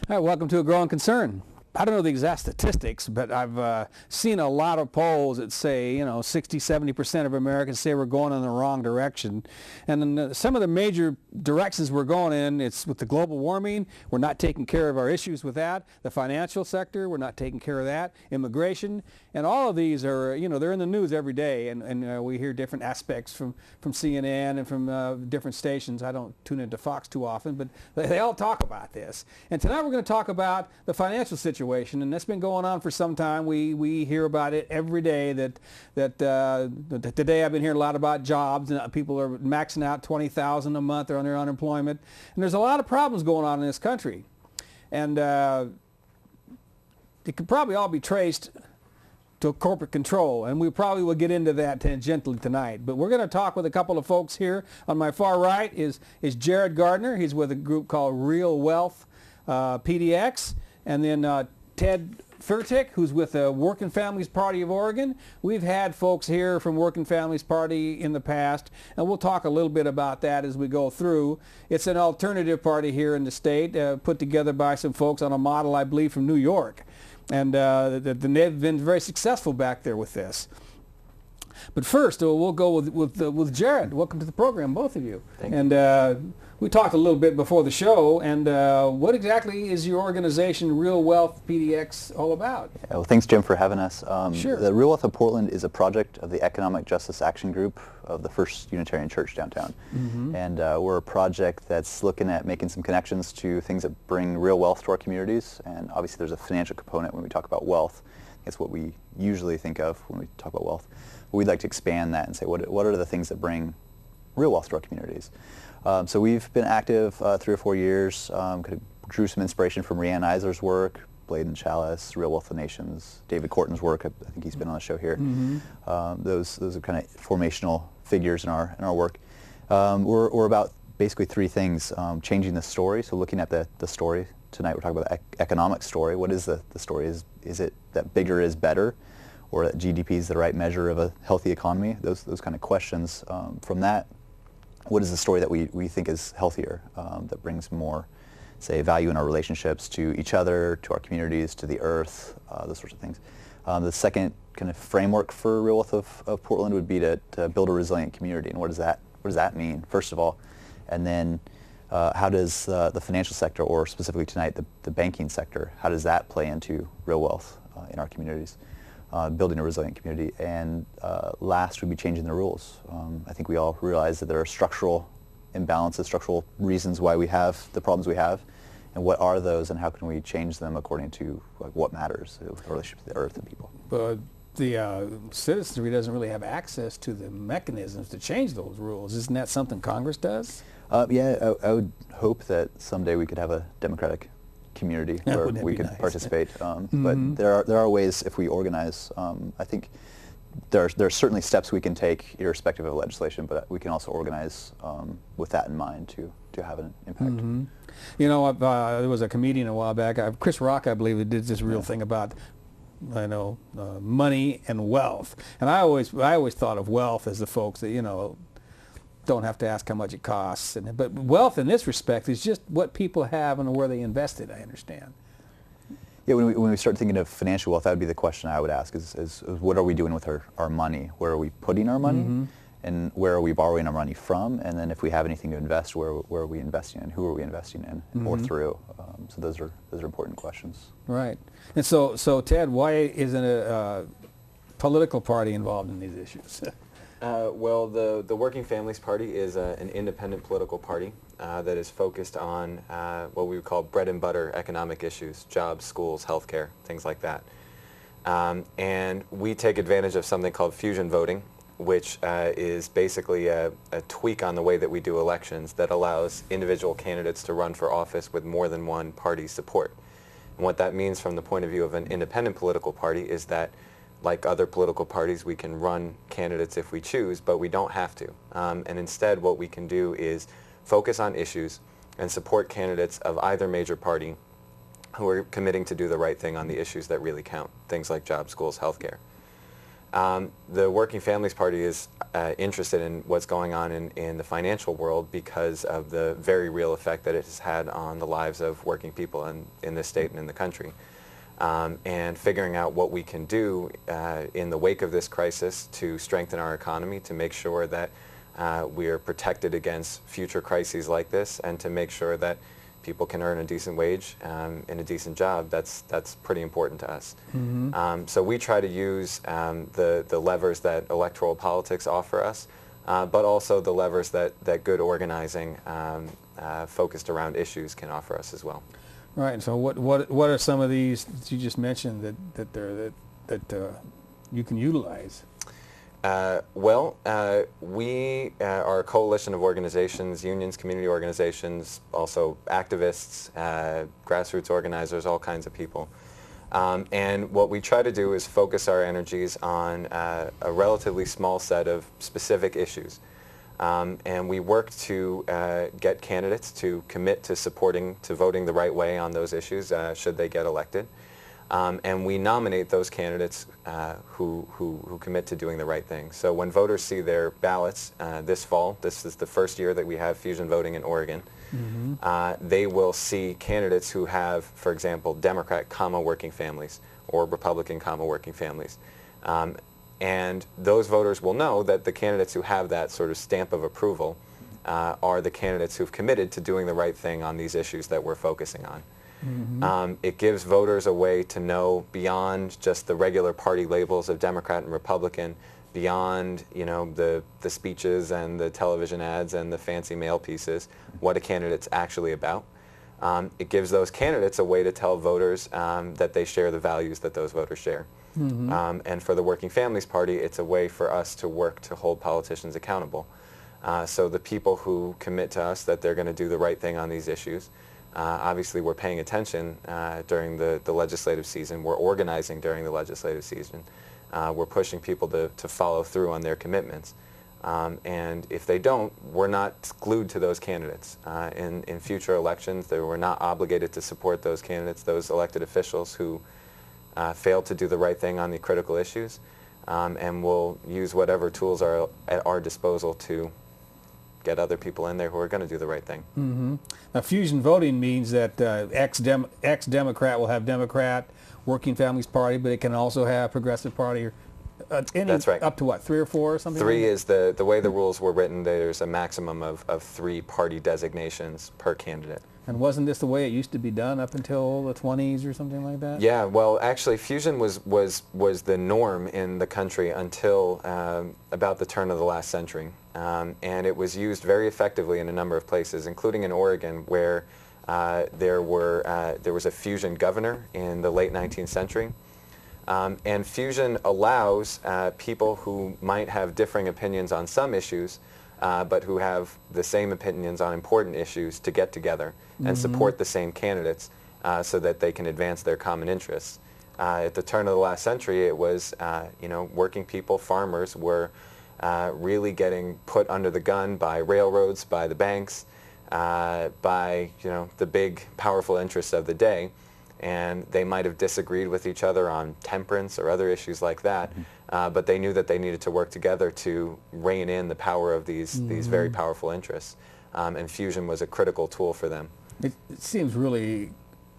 All right, welcome to A Growing Concern. I don't know the exact statistics, but I've seen a lot of polls that say, 60, 70% of Americans say we're going in the wrong direction. And then some of the major directions we're going in, it's with the global warming, we're not taking care of our issues with that. The financial sector, we're not taking care of that. Immigration, and all of these are, they're in the news every day, and we hear different aspects from CNN and from different stations. I don't tune into Fox too often, but they all talk about this. And tonight we're going to talk about the financial situation. And that's been going on for some time. We hear about it every day. Today I've been hearing a lot about jobs, and people are maxing out $20,000 a month on their unemployment, and there's a lot of problems going on in this country, and it could probably all be traced to corporate control, and we probably will get into that tangentially tonight. But we're going to talk with a couple of folks here. On my far right is Jared Gardner. He's with a group called Real Wealth PDX. And then Ted Furtick, who's with the Working Families Party of Oregon. We've had folks here from Working Families Party in the past, and we'll talk a little bit about that as we go through. It's an alternative party here in the state, put together by some folks on a model, I believe, from New York. And they've been very successful back there with this. But first, we'll go with Jared. Welcome to the program, both of you. Thank you. And we talked a little bit before the show, and what exactly is your organization, Real Wealth PDX, all about? Yeah, well, thanks, Jim, for having us. Sure. The Real Wealth of Portland is a project of the Economic Justice Action Group of the First Unitarian Church downtown. Mm-hmm. And we're a project that's looking at making some connections to things that bring real wealth to our communities. And obviously there's a financial component when we talk about wealth. That's what we usually think of when we talk about wealth. But we'd like to expand that and say, what are the things that bring real wealth to our communities? So we've been active 3 or 4 years, kind of drew some inspiration from Rianne Eisler's work, Blade and Chalice, Real Wealth of Nations, David Corton's work. I think he's been on the show here. Mm-hmm. Those are kind of formational figures in our work. We're about basically 3 things: changing the story, so looking at the story. Tonight we're talking about the economic story. What is the story? Is it that bigger is better, or that GDP is the right measure of a healthy economy? Those kind of questions. From that, what is the story that we think is healthier, that brings more, say, value in our relationships to each other, to our communities, to the earth, those sorts of things. The second kind of framework for Real Wealth of Portland would be to build a resilient community. And what does that mean, first of all? And then how does the financial sector, or specifically tonight the banking sector, how does that play into real wealth in our communities? Building a resilient community. And last would be changing the rules. I think we all realize that there are structural imbalances, structural reasons why we have the problems we have, and what are those, and how can we change them according to what matters, the relationship to the earth and people. But the citizenry doesn't really have access to the mechanisms to change those rules. Isn't that something Congress does? Yeah, I would hope that someday we could have a democratic community where we could participate. Mm-hmm. But there are ways, if we organize. I think there are certainly steps we can take irrespective of legislation, but we can also organize with that in mind to have an impact. Mm-hmm. There was a comedian a while back, Chris Rock, I believe, that did this real thing about money and wealth. And I always thought of wealth as the folks that don't have to ask how much it costs. But wealth in this respect is just what people have and where they invest it, I understand. Yeah, when we start thinking of financial wealth, that would be the question I would ask is what are we doing with our money? Where are we putting our money? Mm-hmm. And where are we borrowing our money from? And then if we have anything to invest, where are we investing in? Who are we investing in? Mm-hmm. Or through? So those are important questions. Right. And so Ted, why isn't a political party involved in these issues? Well, the Working Families Party is an independent political party that is focused on what we would call bread and butter economic issues: jobs, schools, healthcare, things like that. And we take advantage of something called fusion voting, which is basically a tweak on the way that we do elections that allows individual candidates to run for office with more than one party's support. And what that means from the point of view of an independent political party is that, like other political parties, we can run candidates if we choose, but we don't have to. And instead, what we can do is focus on issues and support candidates of either major party who are committing to do the right thing on the issues that really count, things like jobs, schools, healthcare. The Working Families Party is interested in what's going on in the financial world because of the very real effect that it has had on the lives of working people in this state and in the country. And figuring out what we can do in the wake of this crisis to strengthen our economy, to make sure that we are protected against future crises like this, and to make sure that people can earn a decent wage in a decent job. That's pretty important to us. So we try to use the levers that electoral politics offer us, but also the levers that good organizing focused around issues can offer us as well. Right. And so what are some of these that you just mentioned that you can utilize? We are a coalition of organizations, unions, community organizations, also activists, grassroots organizers, all kinds of people. And what we try to do is focus our energies on a relatively small set of specific issues. And we work to get candidates to commit to voting the right way on those issues should they get elected. And we nominate those candidates who commit to doing the right thing. So when voters see their ballots this fall, this is the first year that we have fusion voting in Oregon, they will see candidates who have, for example, Democrat, working families, or Republican, working families. And those voters will know that the candidates who have that sort of stamp of approval are the candidates who've committed to doing the right thing on these issues that we're focusing on. It gives voters a way to know beyond just the regular party labels of Democrat and Republican, beyond the speeches and the television ads and the fancy mail pieces, what a candidate's actually about. It gives those candidates a way to tell voters that they share the values that those voters share. And for the Working Families Party, it's a way for us to work to hold politicians accountable. So the people who commit to us that they're going to do the right thing on these issues, obviously we're paying attention during the legislative season. We're organizing during the legislative season. We're pushing people to follow through on their commitments. And if they don't, we're not glued to those candidates. In future elections, we're not obligated to support those candidates, those elected officials who fail to do the right thing on the critical issues. And we'll use whatever tools are at our disposal to get other people in there who are going to do the right thing. Now, fusion voting means that ex-Democrat will have Democrat, Working Families Party, but it can also have Progressive Party. That's right. Up to what, 3 or 4 or something? 3 like is the way the rules were written. There's a maximum of 3 party designations per candidate. And wasn't this the way it used to be done up until the 20s or something like that? Yeah, well, actually, fusion was the norm in the country until about the turn of the last century. And it was used very effectively in a number of places, including in Oregon, where there was a fusion governor in the late 19th century. And fusion allows people who might have differing opinions on some issues, but who have the same opinions on important issues to get together and support the same candidates so that they can advance their common interests. At the turn of the last century, it was, working people, farmers were really getting put under the gun by railroads, by the banks, by, the big, powerful interests of the day. And they might have disagreed with each other on temperance or other issues like that, but they knew that they needed to work together to rein in the power of these very powerful interests. And fusion was a critical tool for them. It seems really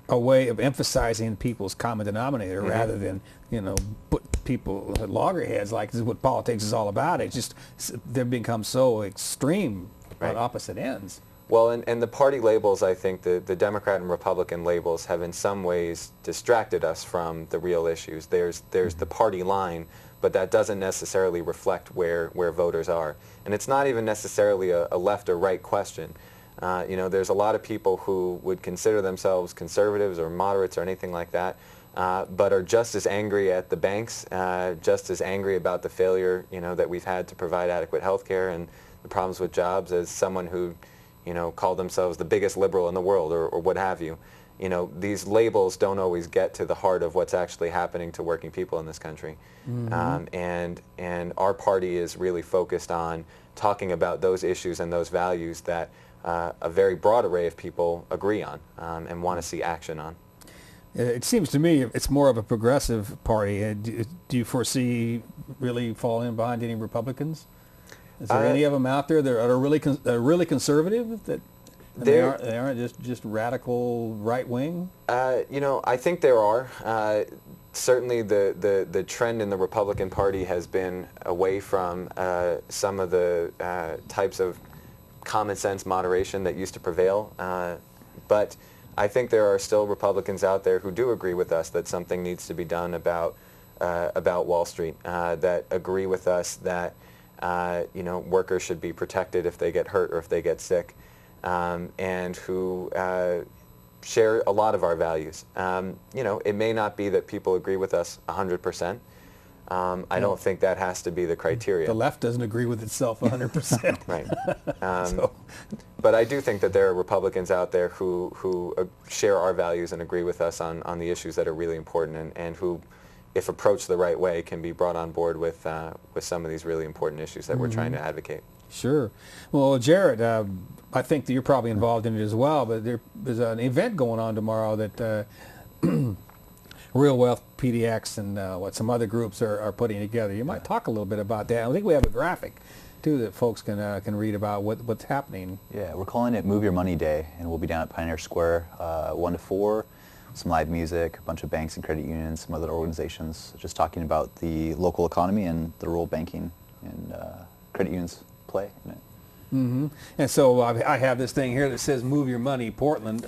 a way of emphasizing people's common denominator rather than, put people at loggerheads like this is what politics is all about. It's just they've become so extreme at opposite ends. Well, and the party labels, I think the Democrat and Republican labels have in some ways distracted us from the real issues. There's the party line, but that doesn't necessarily reflect where voters are. And it's not even necessarily a left or right question. There's a lot of people who would consider themselves conservatives or moderates or anything like that, but are just as angry at the banks, just as angry about the failure, that we've had to provide adequate health care and the problems with jobs as someone who call themselves the biggest liberal in the world or what have you. These labels don't always get to the heart of what's actually happening to working people in this country. And our party is really focused on talking about those issues and those values that a very broad array of people agree on and want to see action on. It seems to me it's more of a progressive party. Do you foresee really falling behind any Republicans? Is there any of them out there that are really conservative that they aren't just radical right wing? I think there are. Certainly the trend in the Republican Party has been away from some of the types of common sense moderation that used to prevail. But I think there are still Republicans out there who do agree with us that something needs to be done about Wall Street, that agree with us that workers should be protected if they get hurt or if they get sick, and who share a lot of our values. It may not be that people agree with us 100%. I don't think that has to be the criteria. The left doesn't agree with itself 100%. Right. But I do think that there are Republicans out there who share our values and agree with us on the issues that are really important, and who, if approached the right way, can be brought on board with some of these really important issues that we're trying to advocate. Sure. Well, Jared, I think that you're probably involved in it as well, but there's an event going on tomorrow that Real Wealth PDX and some other groups are putting together. You might talk a little bit about that. I think we have a graphic too that folks can read about what's happening. Yeah, we're calling it Move Your Money Day, and we'll be down at Pioneer Square 1 to 4. Some live music, a bunch of banks and credit unions, some other organizations, just talking about the local economy and the role banking and credit unions play in it. Mm-hmm. And so I have this thing here that says "Move Your Money, Portland,"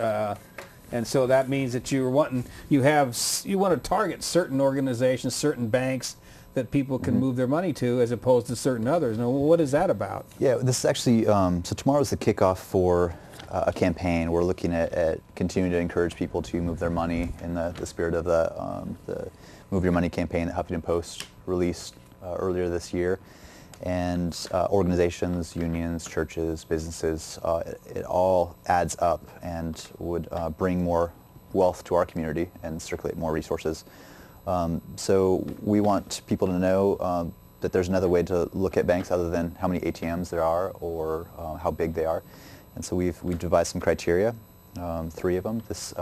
and so that means that you want to target certain organizations, certain banks that people can move their money to, as opposed to certain others. Now, what is that about? Yeah, this is actually so tomorrow's the kickoff for a campaign. We're looking at continuing to encourage people to move their money in the spirit of the Move Your Money campaign that Huffington Post released earlier this year. And organizations, unions, churches, businesses, it all adds up and would bring more wealth to our community and circulate more resources. So we want people to know that there's another way to look at banks other than how many ATMs there are or how big they are. And so we've devised some criteria, 3 of them. This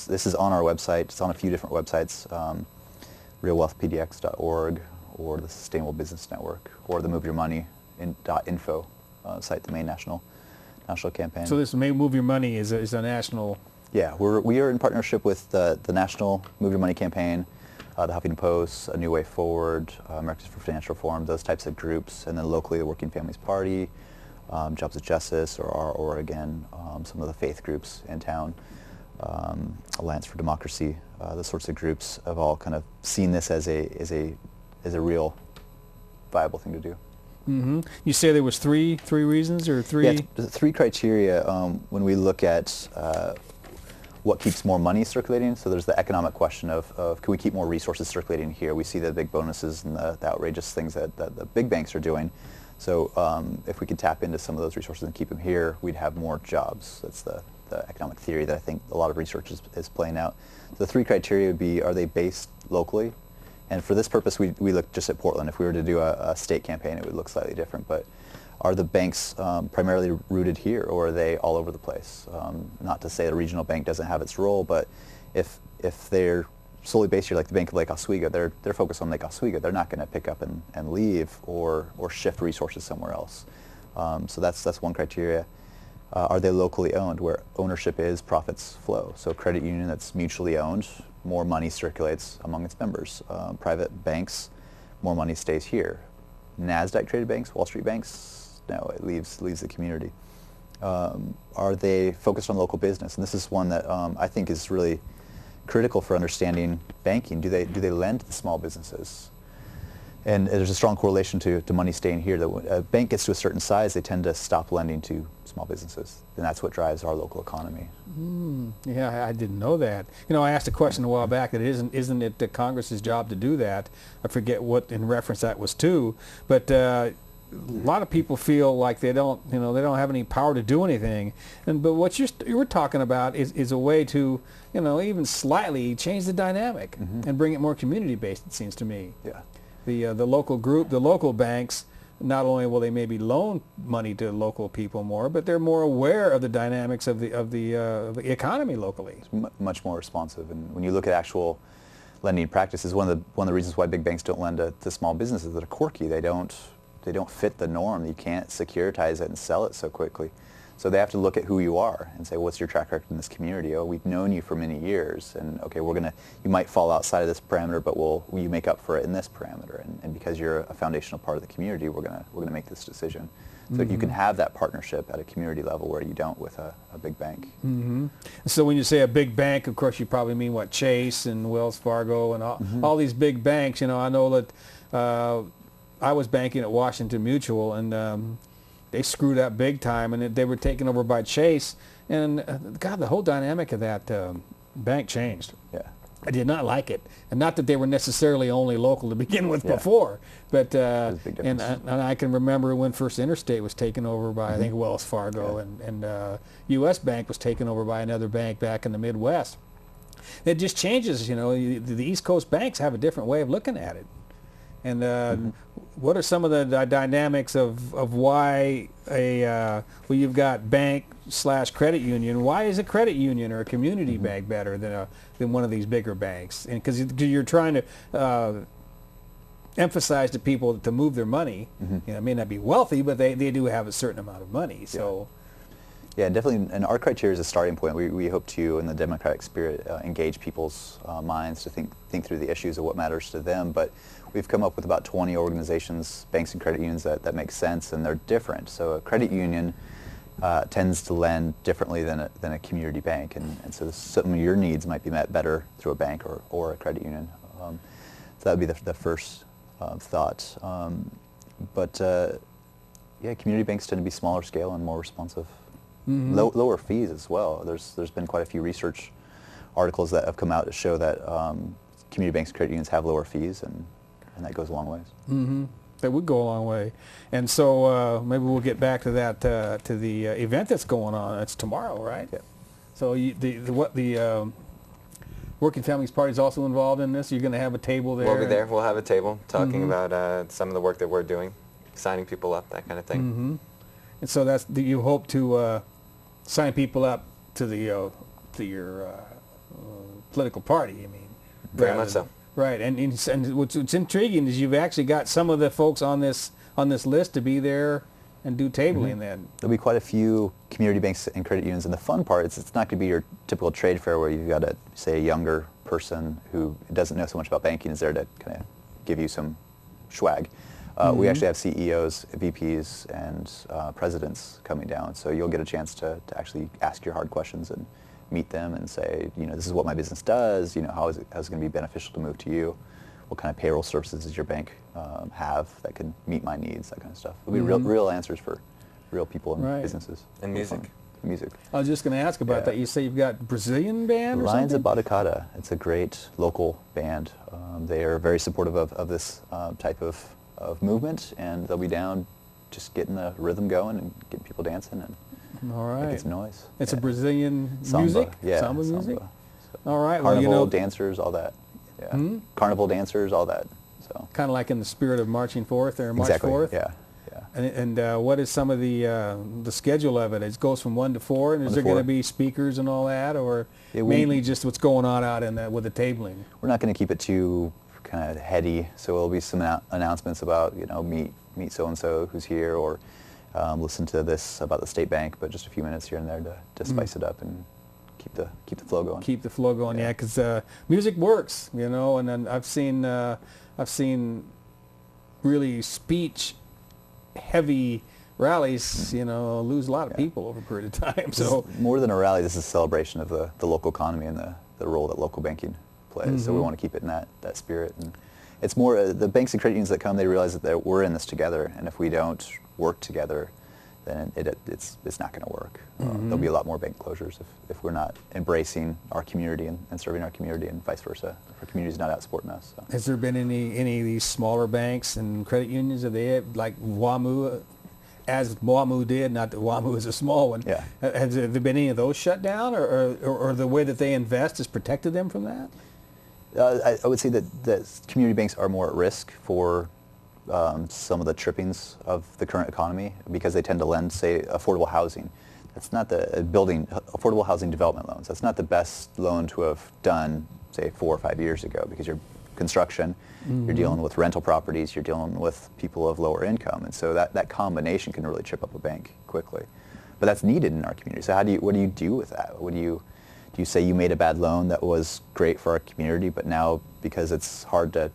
is on our website. It's on a few different websites, realwealthpdx.org, or the Sustainable Business Network, or the Move Your Money .info site, the main national campaign. So this Move Your Money is a national. Yeah, we are in partnership with the National Move Your Money campaign, the Huffington Post, A New Way Forward, Americans for Financial Reform, those types of groups, and then locally the Working Families Party, Jobs with Justice, or again, some of the faith groups in town, Alliance for Democracy, those sorts of groups have all kind of seen this as a real viable thing to do. Mm-hmm. You say there was three reasons or three? Yeah, 3 criteria when we look at what keeps more money circulating. So there's the economic question of can we keep more resources circulating here? We see the big bonuses and the outrageous things that the big banks are doing. So if we could tap into some of those resources and keep them here, we'd have more jobs. That's the economic theory that I think a lot of research is playing out. The 3 criteria would be, are they based locally? And for this purpose, we look just at Portland. If we were to do a state campaign, it would look slightly different. But are the banks primarily rooted here, or are they all over the place? Not to say a regional bank doesn't have its role, but if they're solely based here, like the Bank of Lake Oswego, they're focused on Lake Oswego. They're not going to pick up and leave or shift resources somewhere else. So that's one criteria. Are they locally owned, where ownership is, profits flow? So credit union that's mutually owned, more money circulates among its members. Private banks, more money stays here. NASDAQ traded banks, Wall Street banks, no, it leaves the community. Are they focused on local business? And this is one that I think is really critical for understanding banking. Do they lend to small businesses? And there's a strong correlation to money staying here. That when a bank gets to a certain size, they tend to stop lending to small businesses, and that's what drives our local economy. Yeah, I didn't know that. I asked a question a while back that isn't it the Congress's job to do that? I forget what in reference that was to, but a lot of people feel like they don't have any power to do anything. But what you were talking about is a way to even slightly change the dynamic and bring it more community based. It seems to me. Yeah. The local group, the local banks not only will they maybe loan money to local people more, but they're more aware of the dynamics of the economy locally. It's much more responsive. And when you look at actual lending practices, one of the reasons why big banks don't lend to small businesses that are quirky. They don't fit the norm. You can't securitize it and sell it so quickly. So they have to look at who you are and say, what's your track record in this community? Oh, we've known you for many years, and okay, you might fall outside of this parameter, but will you make up for it in this parameter? And because you're a foundational part of the community, we're gonna make this decision. So you can have that partnership at a community level where you don't with a big bank. Mm-hmm. So when you say a big bank, of course, you probably mean what, Chase and Wells Fargo and all these big banks. You know, I know that I was banking at Washington Mutual, and they screwed up big time, and they were taken over by Chase. And God, the whole dynamic of that bank changed. Yeah. I did not like it, and not that they were necessarily only local to begin with before, but and I can remember when First Interstate was taken over by I think Wells Fargo, and U.S. Bank was taken over by another bank back in the Midwest. It just changes, you know. The East Coast banks have a different way of looking at it, and what are some of the dynamics of why well, you've got bank/credit union. Why is a credit union or a community bank better than one of these bigger banks? And because you're trying to emphasize to people to move their money. You know, it may not be wealthy, but they do have a certain amount of money. So. Yeah, definitely. And our criteria is a starting point. We hope to, in the democratic spirit, engage people's minds to think through the issues of what matters to them. But we've come up with about 20 organizations, banks and credit unions that make sense, and they're different. So a credit union tends to lend differently than a community bank, and so some of your needs might be met better through a bank or a credit union. So that would be the first thought. But yeah, community banks tend to be smaller scale and more responsive. Lower fees as well. There's been quite a few research articles that have come out to show that community banks and credit unions have lower fees, and that goes a long ways. That would go a long way. And so maybe we'll get back to that, to the event that's going on. It's tomorrow, right? Yeah. So the Working Families Party is also involved in this? You're going to have a table there? We'll be there. We'll have a table talking about some of the work that we're doing, signing people up, that kind of thing. And so you hope to sign people up to your political party, I mean. Very much so. Right, and what's intriguing is you've actually got some of the folks on this list to be there and do tabling then. There'll be quite a few community banks and credit unions, and the fun part is it's not going to be your typical trade fair where you've got a younger person who doesn't know so much about banking is there to kind of give you some swag. We actually have CEOs, VPs, and presidents coming down, so you'll get a chance to actually ask your hard questions and meet them and say, you know, this is what my business does, you know, how is it going to be beneficial to move to you? What kind of payroll services does your bank have that can meet my needs, that kind of stuff. It'll be real answers for real people and businesses. And music. Music. I was just going to ask about that. You say you've got Brazilian band or Lions something? of Batucada. It's a great local band. They are very supportive of this type of movement, and they'll be down just getting the rhythm going and getting people dancing and making some noise. It's a Brazilian Samba. music? Yeah, Samba music? samba. So All right. Carnival well, you know, dancers, all that. Yeah. Carnival dancers, all that. So kind of like in the spirit of marching forth or March exactly. 4th? Yeah. And what is some of the schedule of it? It goes from 1 to 4, and is there going to be speakers and all that, or mainly just what's going on out with the tabling? We're not going to keep it too kind of heady, so there'll be some announcements about, you know, meet so-and-so who's here, or listen to this about the state bank, but just a few minutes here and there to spice it up and keep the flow going. Keep the flow going, yeah, because music works, you know, and then I've seen really speech heavy rallies, you know, lose a lot of people over a period of time. So more than a rally, this is a celebration of the local economy and the role that local banking plays. So we want to keep it in that spirit. And it's more the banks and credit unions that come, they realize that we're in this together, and if we don't work together, then it's not going to work. There'll be a lot more bank closures if we're not embracing our community and serving our community, and vice versa. If our community's not out supporting us. So. Has there been any of these smaller banks and credit unions? Have they like WAMU, as WAMU did? Not that WAMU is a small one. Yeah. Has there been any of those shut down, or the way that they invest has protected them from that? I would say that community banks are more at risk for some of the trippings of the current economy because they tend to lend, say, affordable housing. That's not the affordable housing development loans. That's not the best loan to have done, say, 4 or 5 years ago, because you're construction, you're dealing with rental properties, you're dealing with people of lower income, and so that combination can really trip up a bank quickly. But that's needed in our community. So what do you do with that? Do you say you made a bad loan that was great for our community, but now because it's hard to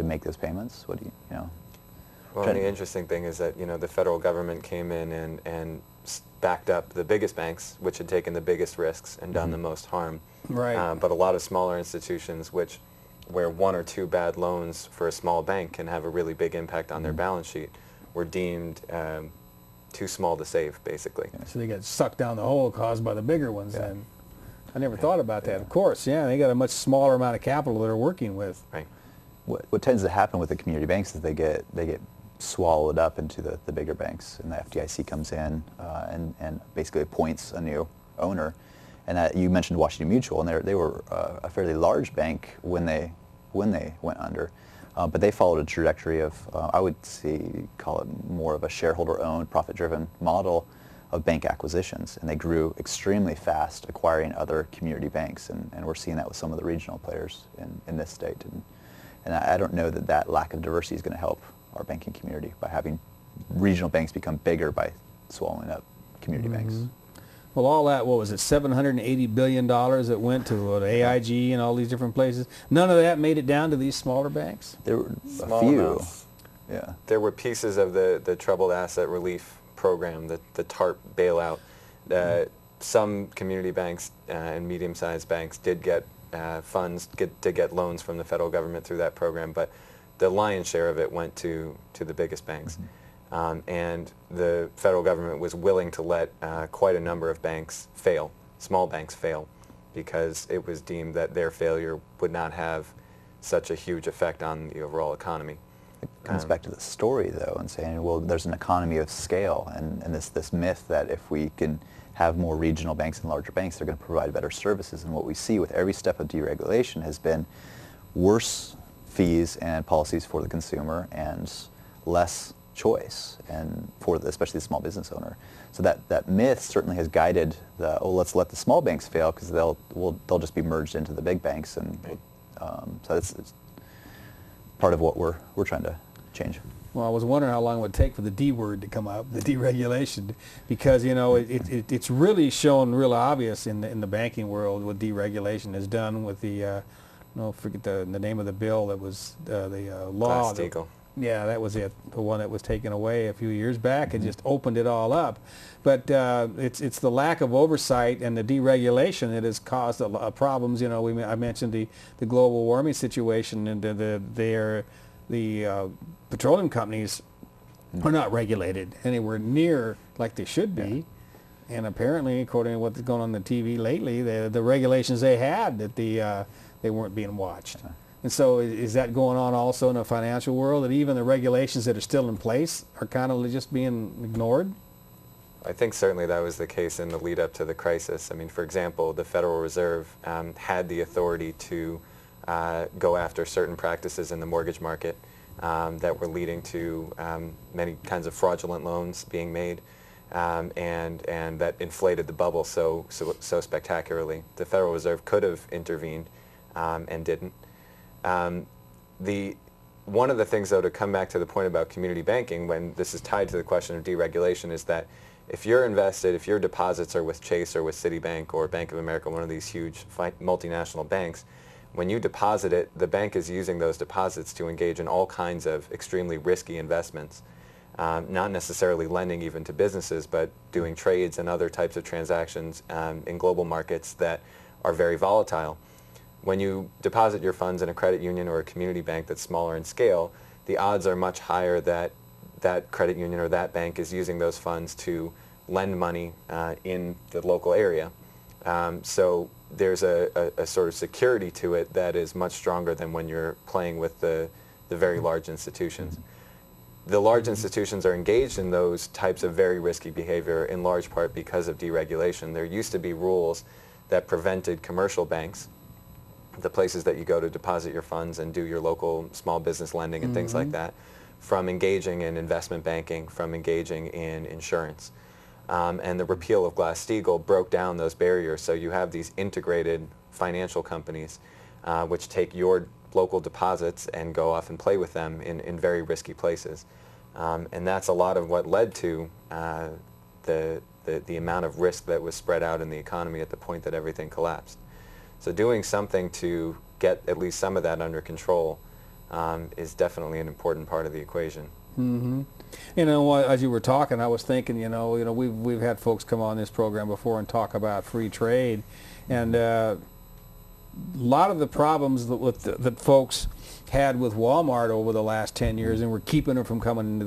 make those payments? What do you know? Well, the interesting thing is that the federal government came in and backed up the biggest banks, which had taken the biggest risks and done the most harm. Right. But a lot of smaller institutions, where 1 or 2 bad loans for a small bank can have a really big impact on their balance sheet, were deemed too small to save, basically. So they got sucked down the hole caused by the bigger ones then. I never thought about that. Of course, they got a much smaller amount of capital they're working with. Right. What tends to happen with the community banks is they get swallowed up into the bigger banks, and the FDIC comes in and basically appoints a new owner. And you mentioned Washington Mutual, and they were a fairly large bank when they went under, but they followed a trajectory of I would call it more of a shareholder-owned, profit-driven model of bank acquisitions, and they grew extremely fast, acquiring other community banks, and we're seeing that with some of the regional players in this state. And I don't know that lack of diversity is going to help our banking community by having regional banks become bigger by swallowing up community banks. Well, all that, what was it, $780 billion that went to AIG and all these different places? None of that made it down to these smaller banks? There were Small a few. amounts. Yeah. There were pieces of the Troubled Asset Relief Program, the TARP bailout. Some community banks and medium-sized banks did get funds to get loans from the federal government through that program, but the lion's share of it went to the biggest banks. And the federal government was willing to let quite a number of banks fail, small banks fail, because it was deemed that their failure would not have such a huge effect on the overall economy. It comes back to the story, though, and saying, well, there's an economy of scale, and this myth that if we can have more regional banks and larger banks, they're going to provide better services. And what we see with every step of deregulation has been worse fees and policies for the consumer and less choice, and especially the small business owner. So that myth certainly has guided let's let the small banks fail because they'll just be merged into the big banks, and so it's part of what we're trying to change. Well, I was wondering how long it would take for the D word to come up, the deregulation, because it's really shown real obvious in the banking world what deregulation has done with the forget the name of the bill that was the law. Glass-Steagall. Yeah, that was it. The one that was taken away a few years back. It just opened it all up. But it's the lack of oversight and the deregulation that has caused problems. I mentioned the global warming situation, and the petroleum companies are not regulated anywhere near like they should be. And apparently, according to what's going on the TV lately, the regulations they had, that they weren't being watched. And so is that going on also in the financial world, that even the regulations that are still in place are kind of just being ignored? I think certainly that was the case in the lead up to the crisis. I mean, for example, the Federal Reserve had the authority to go after certain practices in the mortgage market that were leading to many kinds of fraudulent loans being made, and that inflated the bubble so spectacularly. The Federal Reserve could have intervened and didn't. One of the things, though, to come back to the point about community banking, when this is tied to the question of deregulation, is that if your deposits are with Chase or with Citibank or Bank of America, one of these huge multinational banks, when you deposit it, the bank is using those deposits to engage in all kinds of extremely risky investments, not necessarily lending even to businesses, but doing trades and other types of transactions in global markets that are very volatile. When you deposit your funds in a credit union or a community bank that's smaller in scale, the odds are much higher that that credit union or that bank is using those funds to lend money in the local area. So there's a sort of security to it that is much stronger than when you're playing with the very large institutions. The large institutions are engaged in those types of very risky behavior in large part because of deregulation. There used to be rules that prevented commercial banks the places that you go to deposit your funds and do your local small business lending and things like that, from engaging in investment banking, from engaging in insurance. And the repeal of Glass-Steagall broke down those barriers, so you have these integrated financial companies which take your local deposits and go off and play with them in very risky places. And that's a lot of what led to the amount of risk that was spread out in the economy at the point that everything collapsed. So doing something to get at least some of that under control is definitely an important part of the equation. Mm-hmm. You know, as you were talking, I was thinking, we've had folks come on this program before and talk about free trade, and a lot of the problems that folks had with Walmart over the last 10 years, and we're keeping them from coming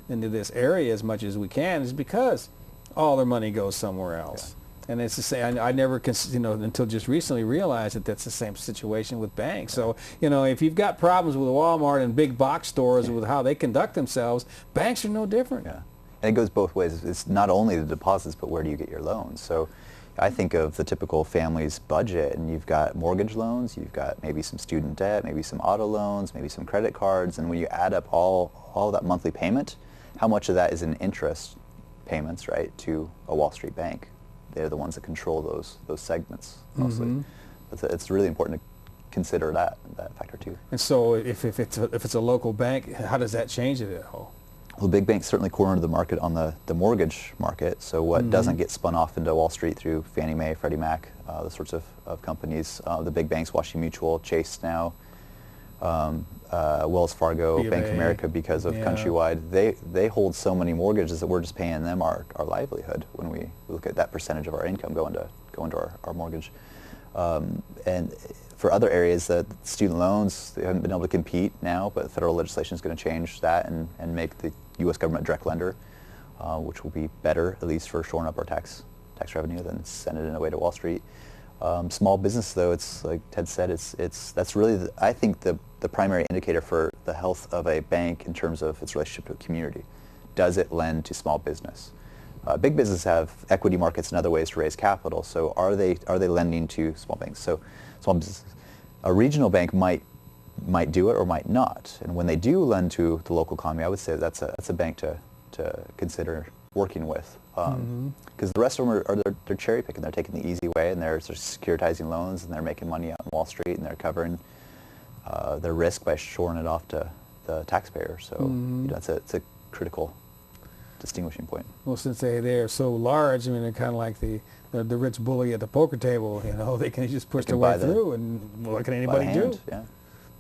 into this area as much as we can, is because all their money goes somewhere else. Yeah. And it's the same. I never, until just recently realized that that's the same situation with banks. So, if you've got problems with Walmart and big box stores with how they conduct themselves, banks are no different. Yeah. And it goes both ways. It's not only the deposits, but where do you get your loans? So I think of the typical family's budget, and you've got mortgage loans, you've got maybe some student debt, maybe some auto loans, maybe some credit cards, and when you add up all that monthly payment, how much of that is in interest payments, right, to a Wall Street bank? They're the ones that control those segments mostly. Mm-hmm. It's really important to consider that factor too. And so, if it's a local bank, how does that change it at all? Well, big banks certainly corner the market on the mortgage market. So what doesn't get spun off into Wall Street through Fannie Mae, Freddie Mac, the sorts of companies, the big banks, Washington Mutual, Chase now, Wells Fargo, Bank of America, because of Countrywide, they hold so many mortgages that we're just paying them our livelihood when we look at that percentage of our income going to our mortgage. And for other areas, student loans, they haven't been able to compete now, but federal legislation is going to change that and make the U.S. government direct lender, which will be better, at least for shoring up our tax revenue, than sending it away to Wall Street. Small business, though, it's like Ted said, that's really I think the primary indicator for the health of a bank in terms of its relationship to a community. Does it lend to small business? Big businesses have equity markets and other ways to raise capital. So are they lending to small banks? So small business, a regional bank might do it or might not. And when they do lend to the local economy, I would say that's a bank to consider working with. Because the rest of them they're cherry picking. They're taking the easy way, and they're securitizing loans, and they're making money out on Wall Street, and they're covering their risk by shoring it off to the taxpayer. So it's a critical distinguishing point. Well, since they're so large, I mean, they're kind of like the rich bully at the poker table. They can just push their way through, and what can anybody do? Yeah.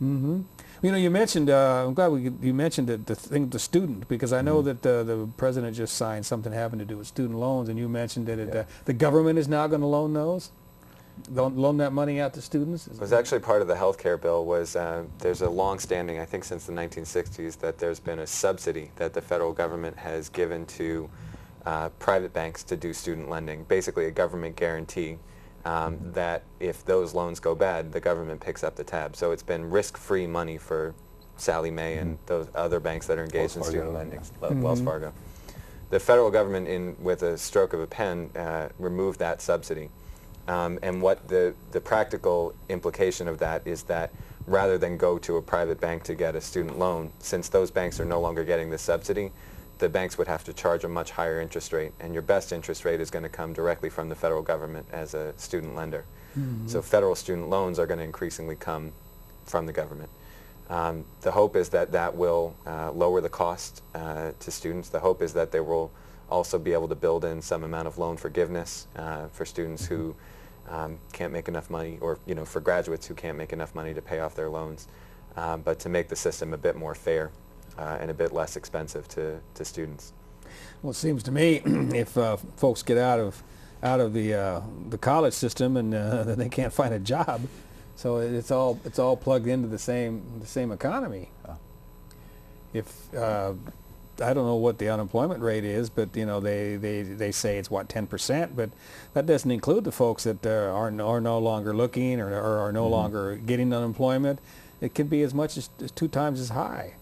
Mm-hmm. You mentioned. I'm glad you mentioned the student, because I know that the president just signed something having to do with student loans, and you mentioned that the government is now going to loan those. Loan that money out to students? It was actually part of the health care bill. There's a long-standing, I think since the 1960s, that there's been a subsidy that the federal government has given to private banks to do student lending, basically a government guarantee that if those loans go bad, the government picks up the tab. So it's been risk-free money for Sallie Mae and those other banks that are engaged in student lending, Wells Fargo. The federal government, with a stroke of a pen, removed that subsidy. And what the practical implication of that is that rather than go to a private bank to get a student loan, since those banks are no longer getting the subsidy, the banks would have to charge a much higher interest rate, and your best interest rate is going to come directly from the federal government as a student lender. So federal student loans are going to increasingly come from the government. The hope is that will lower the cost to students. The hope is that they will also be able to build in some amount of loan forgiveness for students who can't make enough money, or for graduates who can't make enough money to pay off their loans, but to make the system a bit more fair and a bit less expensive to students. Well, it seems to me if folks get out of the college system and then they can't find a job, so it's all plugged into the same economy. If I don't know what the unemployment rate is, but they say it's 10%, but that doesn't include the folks that are no longer looking or are no longer getting unemployment. It can be as much as 2 times as high.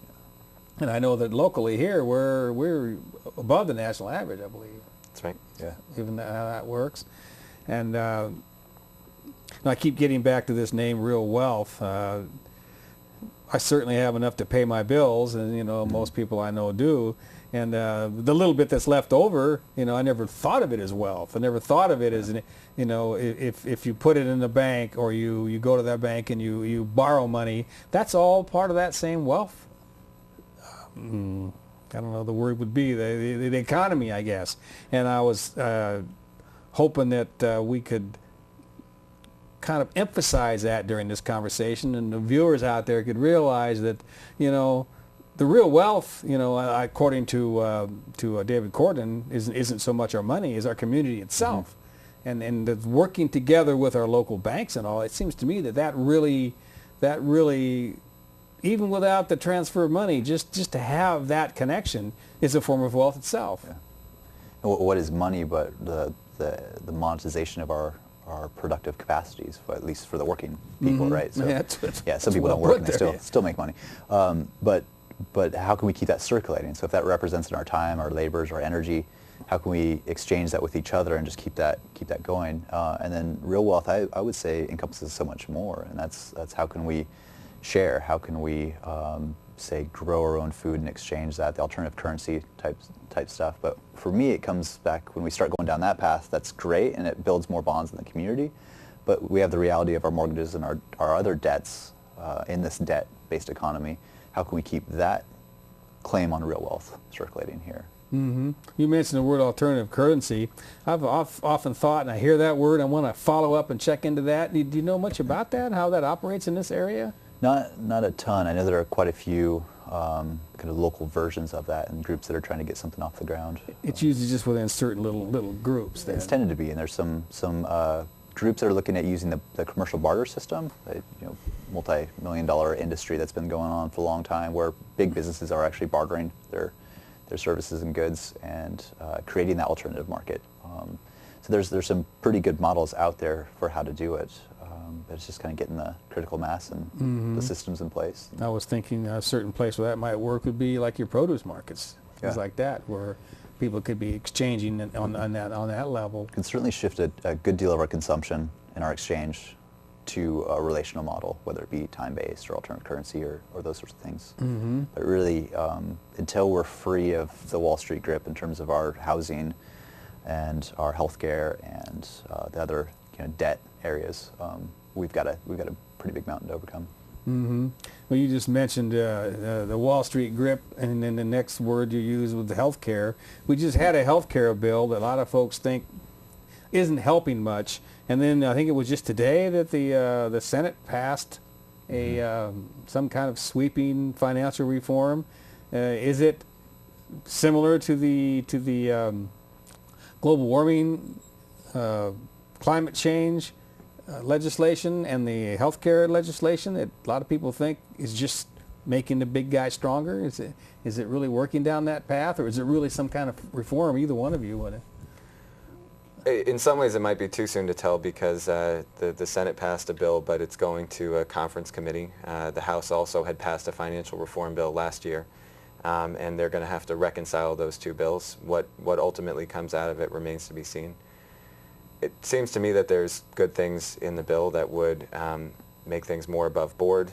And I know that locally here we're above the national average, I believe. That's right. Yeah. Even how that works, and I keep getting back to this name, real wealth. I certainly have enough to pay my bills, and most people I know do. And the little bit that's left over, I never thought of it as wealth. I never thought of it as, if you put it in the bank, or you go to that bank and you borrow money, that's all part of that same wealth. I don't know the word would be, the economy, I guess. And I was hoping that we could kind of emphasize that during this conversation, and the viewers out there could realize that, the real wealth, according to David Corden, isn't so much our money as our community itself, and the working together with our local banks and all. It seems to me that really, even without the transfer of money, just to have that connection is a form of wealth itself. Yeah. What is money but the monetization of our productive capacities, at least for the working people, right? So, some people don't work and they still make money. But how can we keep that circulating? So if that represents in our time, our labors, our energy, how can we exchange that with each other and just keep that going? And then real wealth, I would say, encompasses so much more, and that's how can we share? How can we say grow our own food and exchange that, the alternative currency type stuff? But for me, it comes back when we start going down that path. That's great, and it builds more bonds in the community. But we have the reality of our mortgages and our other debts in this debt-based economy. How can we keep that claim on real wealth circulating here? Mm-hmm. You mentioned the word alternative currency. I've often thought, and I hear that word, I want to follow up and check into that. Do you know much about that, how that operates in this area? Not a ton. I know there are quite a few kind of local versions of that and groups that are trying to get something off the ground. It's usually just within certain little groups then. It's tended to be, and there's some groups that are looking at using the commercial barter system, multi-million-dollar industry that's been going on for a long time, where big businesses are actually bartering their services and goods and creating that alternative market. So there's some pretty good models out there for how to do it, but it's just kind of getting the critical mass and the systems in place. I was thinking a certain place where that might work would be like your produce markets, things like that, where people could be exchanging on that level. Can certainly shift a good deal of our consumption and our exchange to a relational model, whether it be time-based or alternative currency or those sorts of things. But really, until we're free of the Wall Street grip in terms of our housing and our healthcare and the other debt areas, we've got a pretty big mountain to overcome. Well, you just mentioned the Wall Street grip, and then the next word you use was the health care. We just had a health care bill that a lot of folks think isn't helping much, and then I think it was just today that the Senate passed some kind of sweeping financial reform. Is it similar to the global warming, climate change legislation and the healthcare legislation that a lot of people think is just making the big guy stronger? Is it really working down that path, or is it really some kind of reform either one of you would? In some ways, it might be too soon to tell because the Senate passed a bill, but it's going to a conference committee. The House also had passed a financial reform bill last year, and they're going to have to reconcile those two bills. What ultimately comes out of it remains to be seen. It seems to me that there's good things in the bill that would make things more above board,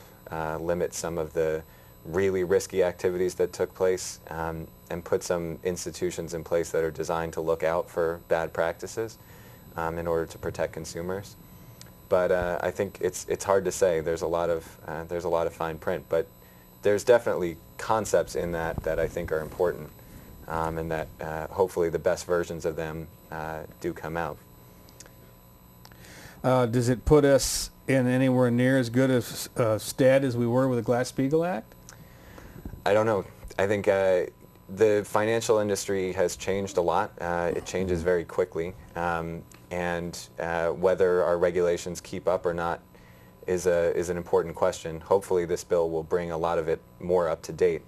limit some of the really risky activities that took place, and put some institutions in place that are designed to look out for bad practices in order to protect consumers. But I think it's hard to say. There's a lot of fine print, but there's definitely concepts in that I think are important, and that hopefully the best versions of them do come out. Does it put us in anywhere near as good a stead as we were with the Glass-Steagall Act? I don't know. I think the financial industry has changed a lot. It changes very quickly, and whether our regulations keep up or not is an important question. Hopefully this bill will bring a lot of it more up to date,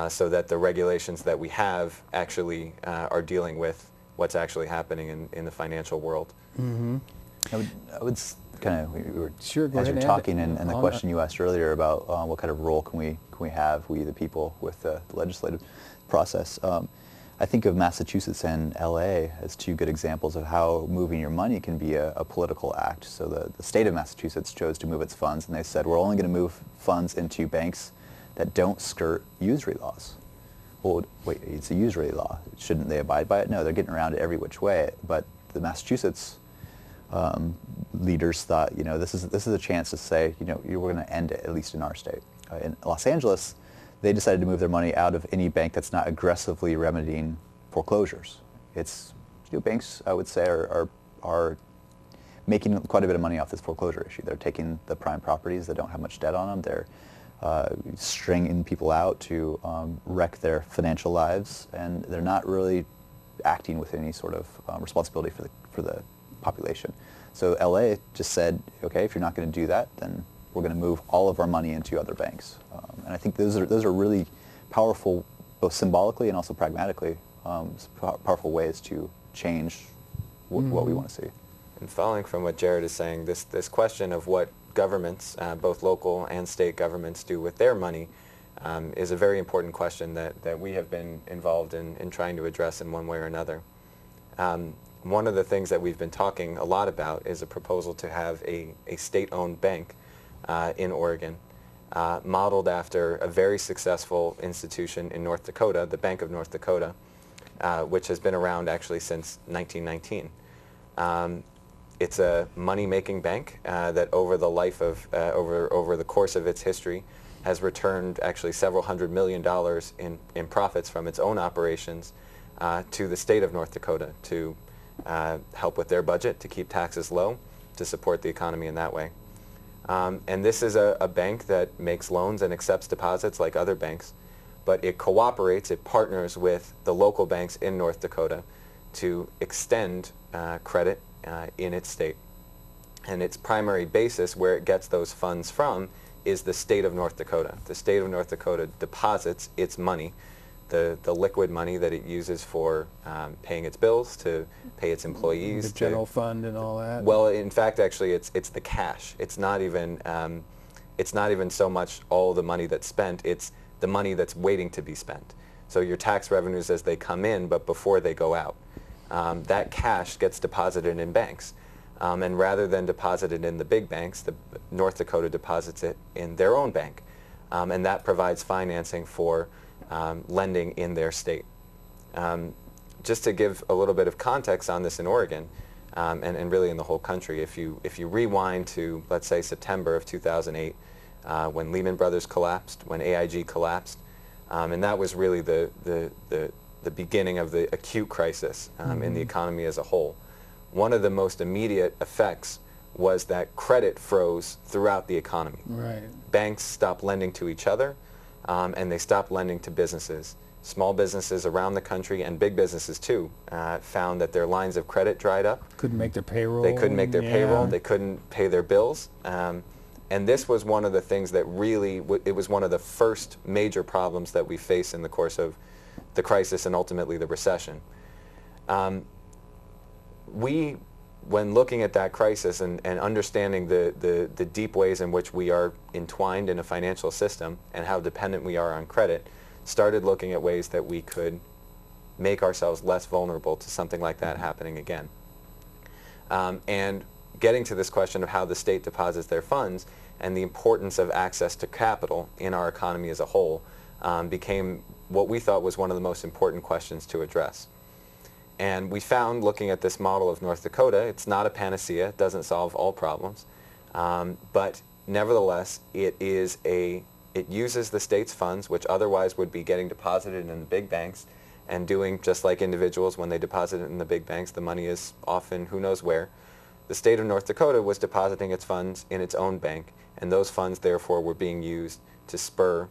so that the regulations that we have actually are dealing with what's actually happening in the financial world. I would kind of, we were, sure, as you're talking, and the question you asked earlier about what kind of role can we have, we the people, with the legislative process. I think of Massachusetts and LA as two good examples of how moving your money can be a political act. So the state of Massachusetts chose to move its funds, and they said, we're only going to move funds into banks that don't skirt usury laws. Well, wait, it's a usury law. Shouldn't they abide by it? No, they're getting around it every which way. But the Massachusetts leaders thought, this is a chance to say, we're going to end it, at least in our state. In Los Angeles, they decided to move their money out of any bank that's not aggressively remedying foreclosures. It's, banks, I would say, are making quite a bit of money off this foreclosure issue. They're taking the prime properties that don't have much debt on them. They're stringing people out to wreck their financial lives, and they're not really acting with any sort of responsibility for the population. So LA just said, okay, if you're not going to do that, then we're going to move all of our money into other banks. And I think those are really powerful, both symbolically and also pragmatically, powerful ways to change what we want to see. And following from what Jared is saying, this question of what governments, both local and state governments, do with their money is a very important question that we have been involved in trying to address in one way or another. One of the things that we've been talking a lot about is a proposal to have a state-owned bank in Oregon, modeled after a very successful institution in North Dakota, the Bank of North Dakota, which has been around actually since 1919. It's a money-making bank that over the life of, over the course of its history has returned actually several $100 million in profits from its own operations to the state of North Dakota to help with their budget, to keep taxes low, to support the economy in that way. And this is a bank that makes loans and accepts deposits like other banks, but it cooperates, it partners with the local banks in North Dakota to extend credit in its state. And its primary basis, where it gets those funds from, is the state of North Dakota. The state of North Dakota deposits its money, the liquid money that it uses for paying its bills, to pay its employees. The general fund and all that? Well, in fact, actually, it's the cash. It's not even so much all the money that's spent. It's the money that's waiting to be spent. So your tax revenues as they come in, but before they go out. That cash gets deposited in banks. And rather than deposited in the big banks, the North Dakota deposits it in their own bank. And that provides financing for lending in their state. Just to give a little bit of context on this in Oregon, and really in the whole country, if you rewind to, let's say, September of 2008, when Lehman Brothers collapsed, when AIG collapsed, and that was really the beginning of the acute crisis in the economy as a whole. One of the most immediate effects was that credit froze throughout the economy. Right. Banks stopped lending to each other, and they stopped lending to businesses. Small businesses around the country, and big businesses too, found that their lines of credit dried up. Couldn't make their payroll. They couldn't make their payroll. They couldn't pay their bills. And this was one of the things that really, it was one of the first major problems that we faced in the course of the crisis and ultimately the recession. When looking at that crisis and understanding the deep ways in which we are entwined in a financial system and how dependent we are on credit, started looking at ways that we could make ourselves less vulnerable to something like that happening again. And getting to this question of how the state deposits their funds and the importance of access to capital in our economy as a whole became what we thought was one of the most important questions to address. And we found, looking at this model of North Dakota, it's not a panacea, it doesn't solve all problems, but nevertheless, it uses the state's funds, which otherwise would be getting deposited in the big banks, and doing just like individuals when they deposit it in the big banks, the money is often who knows where. The state of North Dakota was depositing its funds in its own bank, and those funds therefore were being used to spur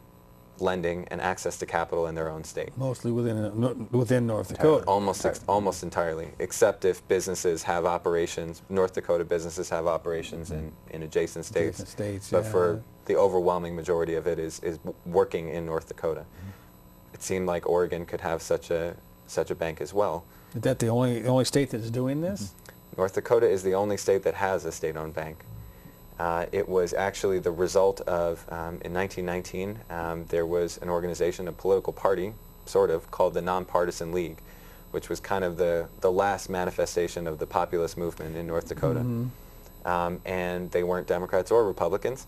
lending and access to capital in their own state. Mostly within North Dakota. Almost entirely, except if businesses have operations, North Dakota businesses have operations in adjacent states. But for the overwhelming majority of it is working in North Dakota. It seemed like Oregon could have such a bank as well. Is that the only state that's doing this? North Dakota is the only state that has a state-owned bank. It was actually the result of, in 1919, there was an organization, a political party, sort of, called the Nonpartisan League, which was kind of the last manifestation of the populist movement in North Dakota. And they weren't Democrats or Republicans.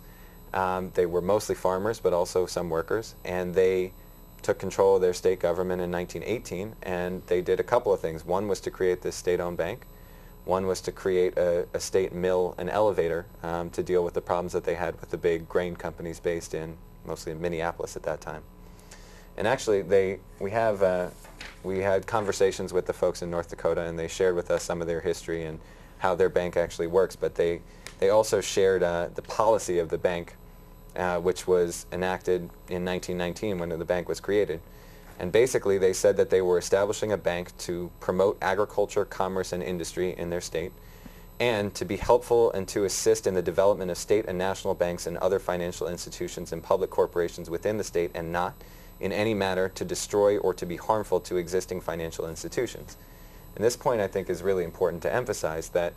They were mostly farmers, but also some workers. And they took control of their state government in 1918, and they did a couple of things. One was to create this state-owned bank. One was to create a state mill and elevator to deal with the problems that they had with the big grain companies based in, mostly in Minneapolis at that time. And actually, we had conversations with the folks in North Dakota, and they shared with us some of their history and how their bank actually works. But they also shared the policy of the bank, which was enacted in 1919 when the bank was created. And basically, they said that they were establishing a bank to promote agriculture, commerce, and industry in their state, and to be helpful and to assist in the development of state and national banks and other financial institutions and public corporations within the state, and not in any manner to destroy or to be harmful to existing financial institutions. And this point, I think, is really important to emphasize, that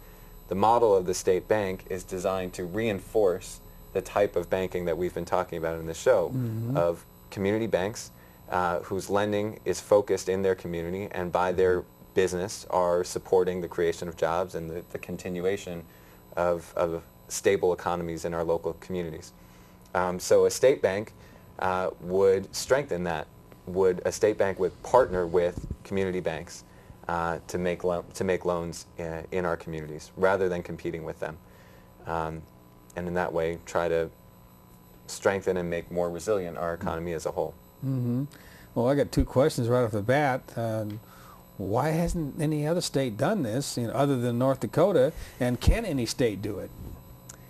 the model of the state bank is designed to reinforce the type of banking that we've been talking about in the show, of community banks whose lending is focused in their community and by their business are supporting the creation of jobs and the continuation of stable economies in our local communities. So a state bank would strengthen that. A state bank would partner with community banks to make loans in our communities rather than competing with them. And in that way try to strengthen and make more resilient our economy as a whole. Well, I got two questions right off the bat. Why hasn't any other state done this, other than North Dakota, and can any state do it?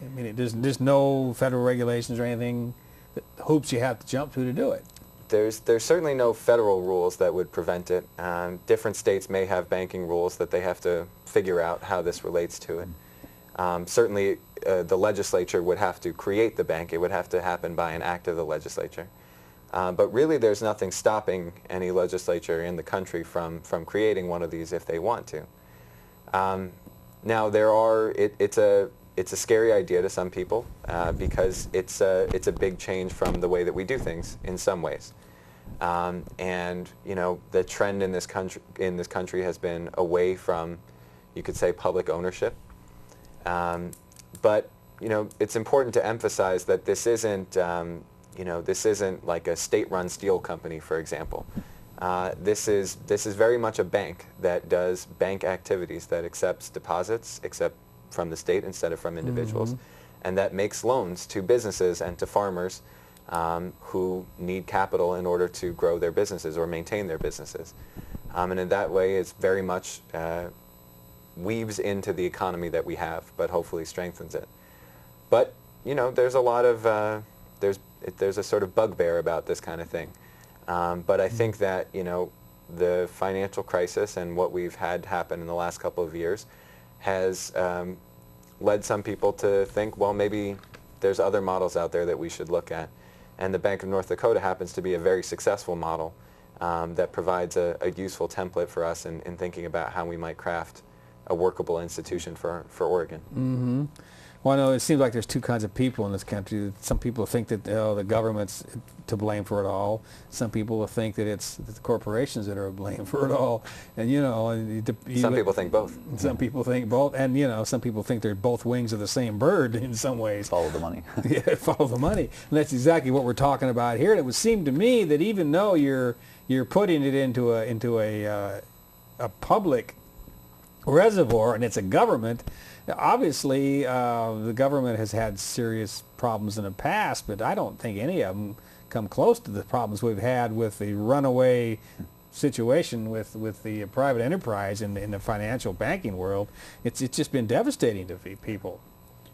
I mean, there's no federal regulations or anything, hoops you have to jump to do it. There's certainly no federal rules that would prevent it. Different states may have banking rules that they have to figure out how this relates to it. Certainly the legislature would have to create the bank. It would have to happen by an act of the legislature. But really there's nothing stopping any legislature in the country from creating one of these if they want to. Now it's a scary idea to some people because it's a big change from the way that we do things in some ways. And the trend in this country has been away from, you could say, public ownership. But it's important to emphasize that this isn't like a state-run steel company, for example. This is very much a bank that does bank activities, that accepts deposits, except from the state instead of from individuals, and that makes loans to businesses and to farmers who need capital in order to grow their businesses or maintain their businesses. And in that way, it's very much weaves into the economy that we have, but hopefully strengthens it. But there's a lot of there's a sort of bugbear about this kind of thing. But I think that the financial crisis and what we've had happen in the last couple of years has led some people to think, well, maybe there's other models out there that we should look at. And the Bank of North Dakota happens to be a very successful model that provides a useful template for us in thinking about how we might craft a workable institution for Oregon. Well, I know it seems like there's two kinds of people in this country. Some people think that the government's to blame for it all. Some people will think that it's the corporations that are to blame for it all. And some people think both. Some people think both, and some people think they're both wings of the same bird in some ways. Follow the money. Yeah, follow the money. And that's exactly what we're talking about here. And it would seem to me that even though you're putting it into a public reservoir and it's a government, obviously the government has had serious problems in the past, but I don't think any of them come close to the problems we've had with the runaway situation with the private enterprise in the financial banking world. It's just been devastating to people.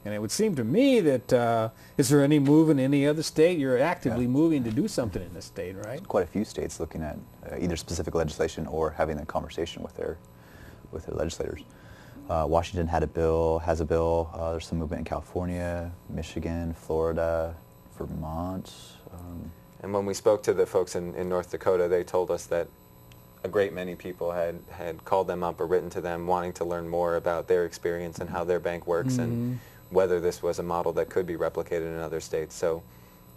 And it would seem to me that, is there any move in any other state? You're actively moving to do something in the state, right? Quite a few states looking at either specific legislation or having a conversation with their legislators. Washington has a bill. There's some movement in California, Michigan, Florida, Vermont. And when we spoke to the folks in North Dakota, they told us that a great many people had called them up or written to them wanting to learn more about their experience and how their bank works and whether this was a model that could be replicated in other states. So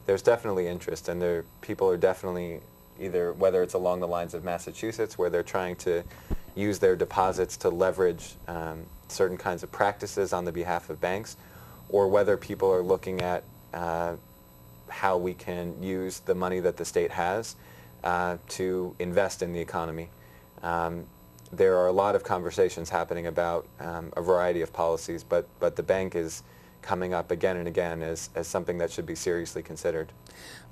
there's definitely interest, and people are definitely either whether it's along the lines of Massachusetts, where they're trying to use their deposits to leverage certain kinds of practices on the behalf of banks, or whether people are looking at how we can use the money that the state has to invest in the economy. There are a lot of conversations happening about a variety of policies, but the bank is coming up again and again as something that should be seriously considered.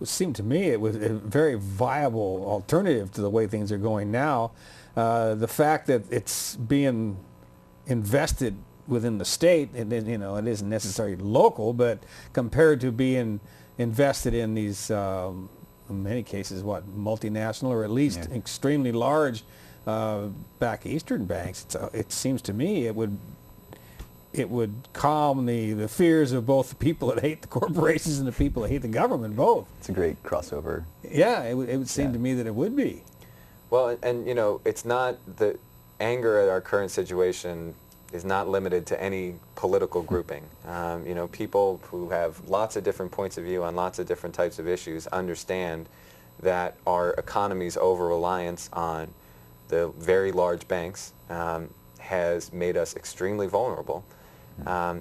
It seemed to me it was a very viable alternative to the way things are going now. The fact that it's being invested within the state, and you know, it isn't necessarily local, but compared to being invested in these, in many cases, what, multinational or at least extremely large back eastern banks, it seems to me it would calm the fears of both the people that hate the corporations and the people that hate the government, both. It's a great crossover. Yeah, it would seem to me that it would be. Well, and you know, it's not, the anger at our current situation is not limited to any political grouping. You know, people who have lots of different points of view on lots of different types of issues understand that our economy's over-reliance on the very large banks has made us extremely vulnerable.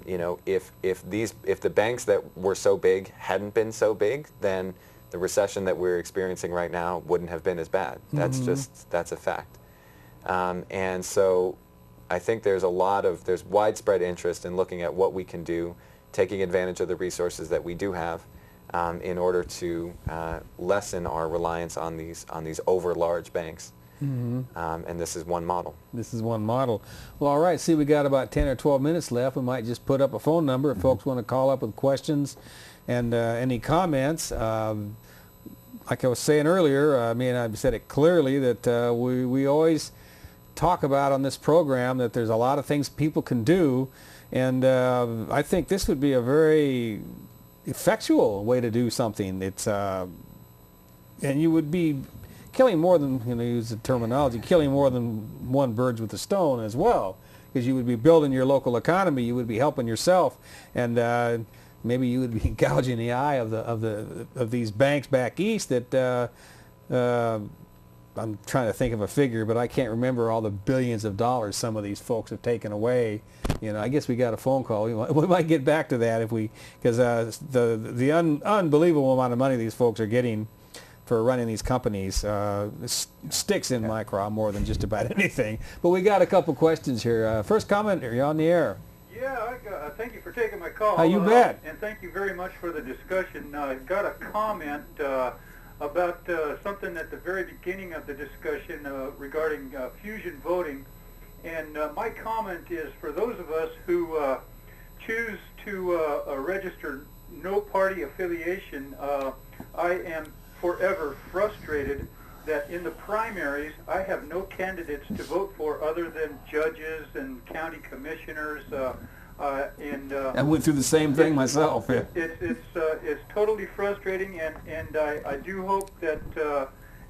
You know, if the banks that were so big hadn't been so big, then the recession that we're experiencing right now wouldn't have been as bad. That's that's a fact. And so I think there's widespread interest in looking at what we can do, taking advantage of the resources that we do have in order to lessen our reliance on these over large banks. And this is one model. This is one model. Well, all right. See, we got about 10 or 12 minutes left. We might just put up a phone number if folks want to call up with questions and any comments. Like I was saying earlier, I mean, I've said it clearly that we always talk about on this program that there's a lot of things people can do, and I think this would be a very effectual way to do something. It's and you would be killing more than, you know, use the terminology, killing more than one bird with a stone as well, because you would be building your local economy, you would be helping yourself, and maybe you would be gouging the eye of these banks back east that I'm trying to think of a figure, but I can't remember all the billions of dollars some of these folks have taken away. You know, I guess we got a phone call. We might get back to that if we, because the unbelievable amount of money these folks are getting for running these companies sticks in my craw more than just about anything. But we got a couple questions here. First comment, you're on the air. Yeah, thank you for taking my call. You bet. And thank you very much for the discussion. I got a comment about something at the very beginning of the discussion regarding fusion voting. And my comment is for those of us who choose to register no party affiliation, I am forever frustrated that in the primaries I have no candidates to vote for other than judges and county commissioners. I went through the same thing myself. It's totally frustrating, and I do hope that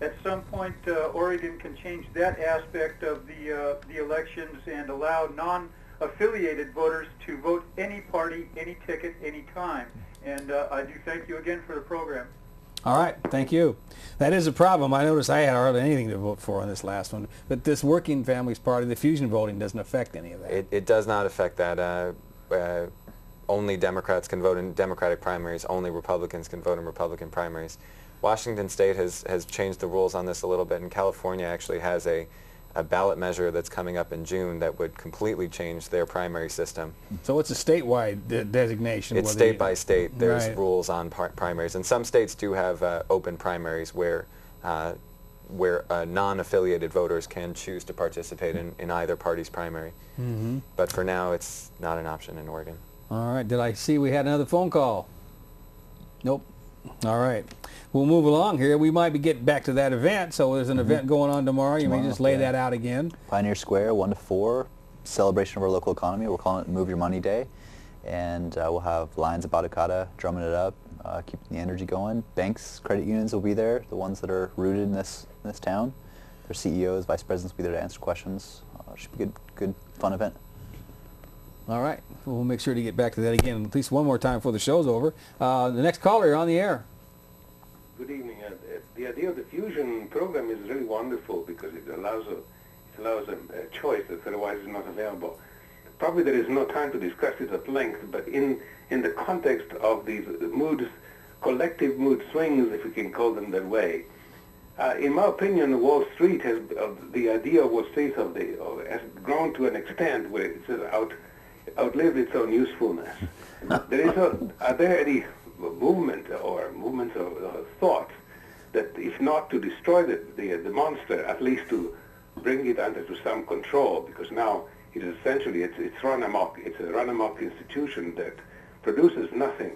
at some point Oregon can change that aspect of the elections and allow non-affiliated voters to vote any party, any ticket, any time. And I do thank you again for the program. All right, thank you. That is a problem. I noticed I had hardly anything to vote for on this last one, but this Working Families Party, the fusion voting, doesn't affect any of that. It does not affect that. Only Democrats can vote in Democratic primaries. Only Republicans can vote in Republican primaries. Washington State has changed the rules on this a little bit, and California actually has a ballot measure that's coming up in June that would completely change their primary system. So it's a statewide designation? It's state by state. There's rules on primaries, and some states do have open primaries where non-affiliated voters can choose to participate in either party's primary. But for now, it's not an option in Oregon. All right. Did I see we had another phone call? Nope. All right. We'll move along here. We might be getting back to that event. So there's an event going on tomorrow. You may just lay that out again. Pioneer Square, 1 to 4, celebration of our local economy. We're calling it Move Your Money Day. And we'll have Lions of Bauticata drumming it up, keeping the energy going. Banks, credit unions will be there, the ones that are rooted in this town. Their CEOs, vice presidents will be there to answer questions. Should be a good, fun event. All right. We'll make sure to get back to that again at least one more time before the show's over. The next caller, you're on the air. Good evening. the idea of the fusion program is really wonderful because it allows a choice that otherwise is not available. Probably there is no time to discuss it at length, but in the context of these moods, collective mood swings, if we can call them that way, in my opinion, Wall Street has the idea of Wall Street has grown to an extent where it's outlived its own usefulness. Are there any movements of thought that, if not to destroy the monster, at least to bring it under to some control? Because now it is essentially it's run amok. It's a run amok institution that produces nothing.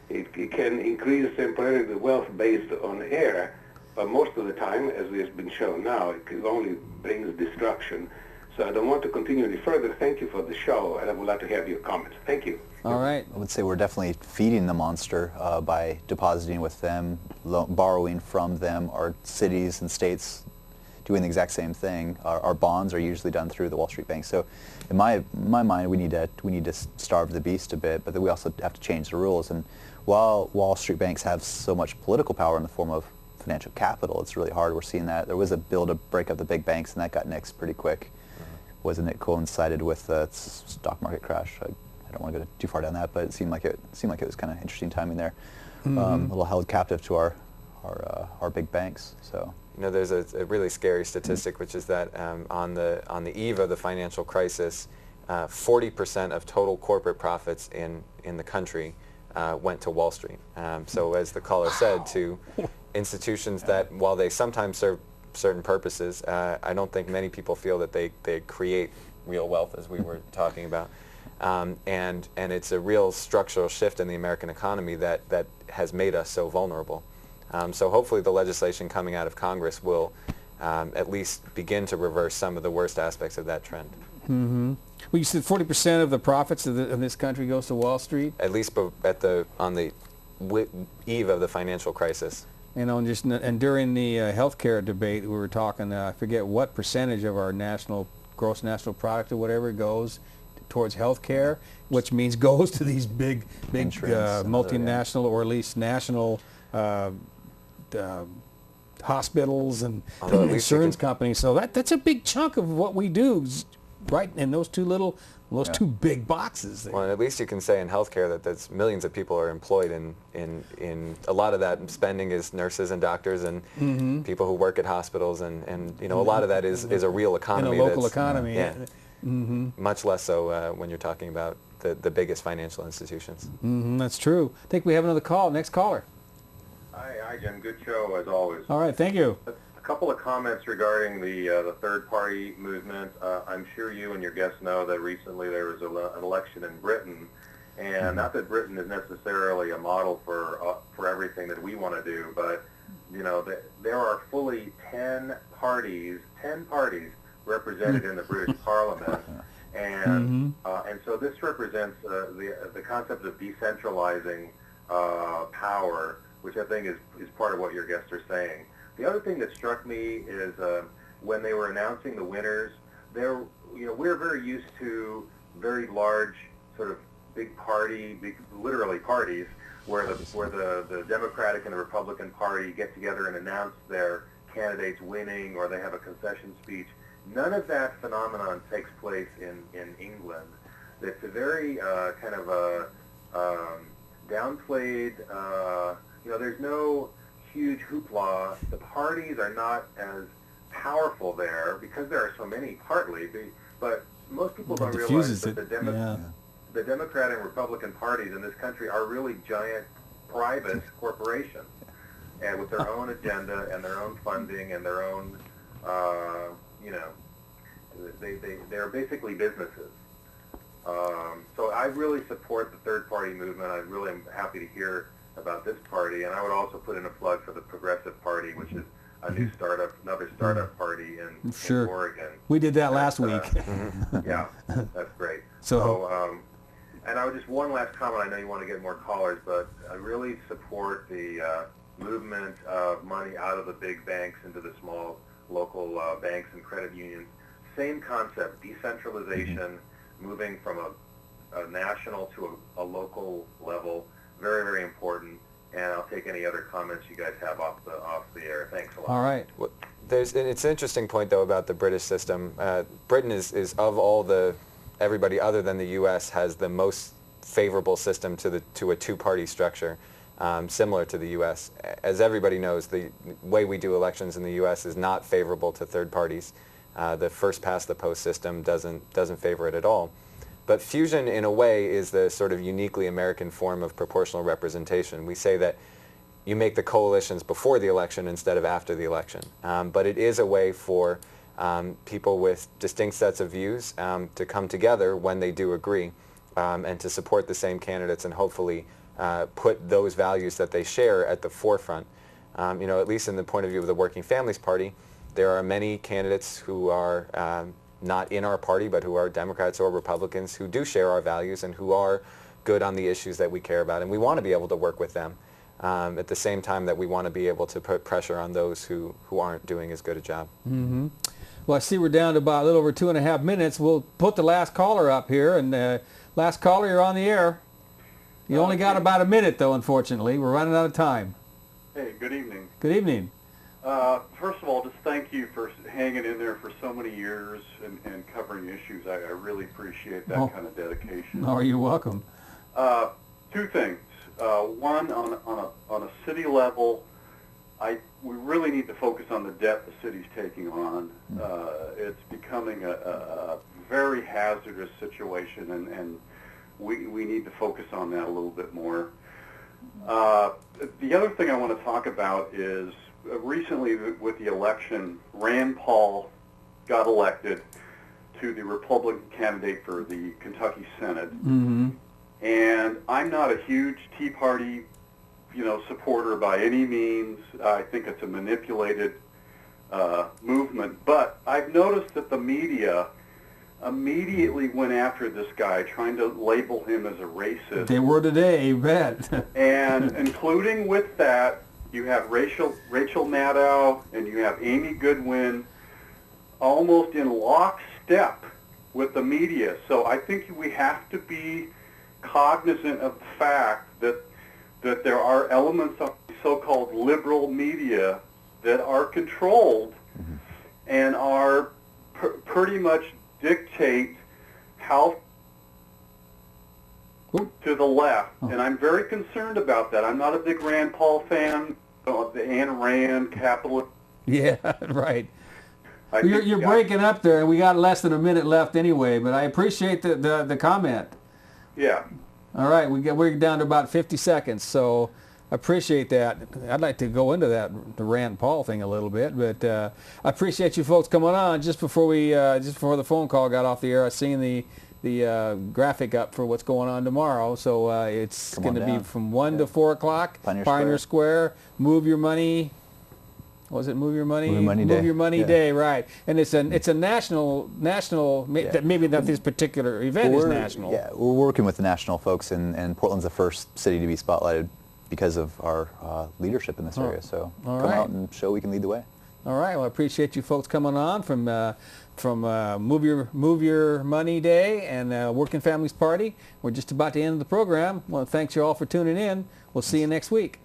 It can increase temporarily the wealth based on air, but most of the time, as has been shown now, it only brings destruction. So I don't want to continue any further. Thank you for the show, and I would like to have your comments. Thank you. All right. I would say we're definitely feeding the monster by depositing with them, borrowing from them. Our cities and states doing the exact same thing. Our bonds are usually done through the Wall Street bank. So in my mind, we need to starve the beast a bit, but then we also have to change the rules. And while Wall Street banks have so much political power in the form of financial capital, it's really hard. We're seeing that. There was a bill to break up the big banks, and that got nixed pretty quick. Wasn't it coincided with the stock market crash? I don't want to go too far down that, but it seemed like it was kind of interesting timing there. A little held captive to our big banks. So you know, there's a really scary statistic, which is that on the eve of the financial crisis, 40% of total corporate profits in the country went to Wall Street. So as the caller said, to institutions that, while they sometimes serve certain purposes, I don't think many people feel that they create real wealth, as we were talking about. And it's a real structural shift in the American economy that has made us so vulnerable. So hopefully the legislation coming out of Congress will at least begin to reverse some of the worst aspects of that trend. Mm-hmm. Well, you said 40% of the profits of this country goes to Wall Street? At least on the eve of the financial crisis. And during the healthcare debate, we were talking, I forget what percentage of our gross national product or whatever goes towards healthcare, which means goes to these big multinational or at least national hospitals and insurance companies. So that's a big chunk of what we do, right in those two big boxes there. Well, and at least you can say in healthcare that there's millions of people are employed in a lot of that spending is nurses and doctors and people who work at hospitals, and you know, a lot of that is a real economy. In a local economy. Yeah. Much less so when you're talking about the biggest financial institutions. That's true. I think we have another call. Next caller. Hi, Jim. Good show as always. All right, thank you. A couple of comments regarding the third-party movement. I'm sure you and your guests know that recently there was an election in Britain, and not that Britain is necessarily a model for everything that we want to do, but you know, there are fully 10 parties represented in the British Parliament, and so this represents the concept of decentralizing power, which I think is part of what your guests are saying. The other thing that struck me is when they were announcing the winners, we're very used to very large sort of literally parties, where the Democratic and the Republican Party get together and announce their candidates winning, or they have a concession speech. None of that phenomenon takes place in England. It's a very kind of a downplayed, there's no huge hoopla. The parties are not as powerful there because there are so many, partly, but most people don't realize that the Democratic and Republican parties in this country are really giant private corporations, and with their own agenda and their own funding and their own, they're basically businesses. So I really support the third-party movement. I really am happy to hear about this party, and I would also put in a plug for the Progressive Party, which is another startup party in Oregon. We did that last week. Yeah, that's great. And I would just one last comment. I know you want to get more callers, but I really support the movement of money out of the big banks into the small local banks and credit unions. Same concept, decentralization, moving from a national to a local level. Very, very important. And I'll take any other comments you guys have off the air. Thanks a lot. All right. Well, it's an interesting point, though, about the British system. Britain is of everybody other than the U.S. has the most favorable system to a two-party structure, similar to the U.S. As everybody knows, the way we do elections in the U.S. is not favorable to third parties. The first past the post system doesn't favor it at all. But fusion, in a way, is the sort of uniquely American form of proportional representation. We say that you make the coalitions before the election instead of after the election. But it is a way for people with distinct sets of views to come together when they do agree and to support the same candidates and hopefully put those values that they share at the forefront. At least in the point of view of the Working Families Party, there are many candidates who are not in our party, but who are Democrats or Republicans who do share our values and who are good on the issues that we care about. And we want to be able to work with them at the same time that we want to be able to put pressure on those who aren't doing as good a job. Mm-hmm. Well, I see we're down to about a little over 2.5 minutes. We'll put the last caller up here. And last caller, you're on the air. You only got about a minute, though, unfortunately. We're running out of time. Hey, good evening. Good evening. First of all, just thank you for hanging in there for so many years and covering issues. I really appreciate that kind of dedication. Oh, you're welcome. Two things. One, on a city level, we really need to focus on the debt the city's taking on. It's becoming a very hazardous situation, and we need to focus on that a little bit more. The other thing I want to talk about is recently with the election, Rand Paul got elected to the Republican candidate for the Kentucky Senate. Mm-hmm. And I'm not a huge Tea Party, supporter by any means. I think it's a manipulated movement. But I've noticed that the media immediately went after this guy, trying to label him as a racist. They were today, you bet. And including with that, you have Rachel Maddow and you have Amy Goodwin almost in lockstep with the media. So I think we have to be cognizant of the fact that there are elements of the so-called liberal media that are controlled and are pretty much dictate how to the left. And I'm very concerned about that. I'm not a big Rand Paul fan of the Ayn Rand capitalist. Yeah, right. You're breaking up there, and we got less than a minute left anyway, but I appreciate the comment. Yeah. All right, we're down to about 50 seconds, so I appreciate that. I'd like to go into the Rand Paul thing a little bit, but I appreciate you folks coming on. Just before the phone call got off the air, I seen the graphic up for what's going on tomorrow. So it's going to be from 1 to 4 o'clock. Pioneer Square. Move your money. What was it? Move your money. Move your money day. Right. And it's a national. Yeah. Maybe not this particular event is national. Yeah, we're working with the national folks, and Portland's the first city to be spotlighted because of our leadership in this area. So come out and show we can lead the way. All right. Well, I appreciate you folks coming on from Move Your Money Day and Working Families Party. We're just about to end the program. I want to thank you all for tuning in. We'll see you next week.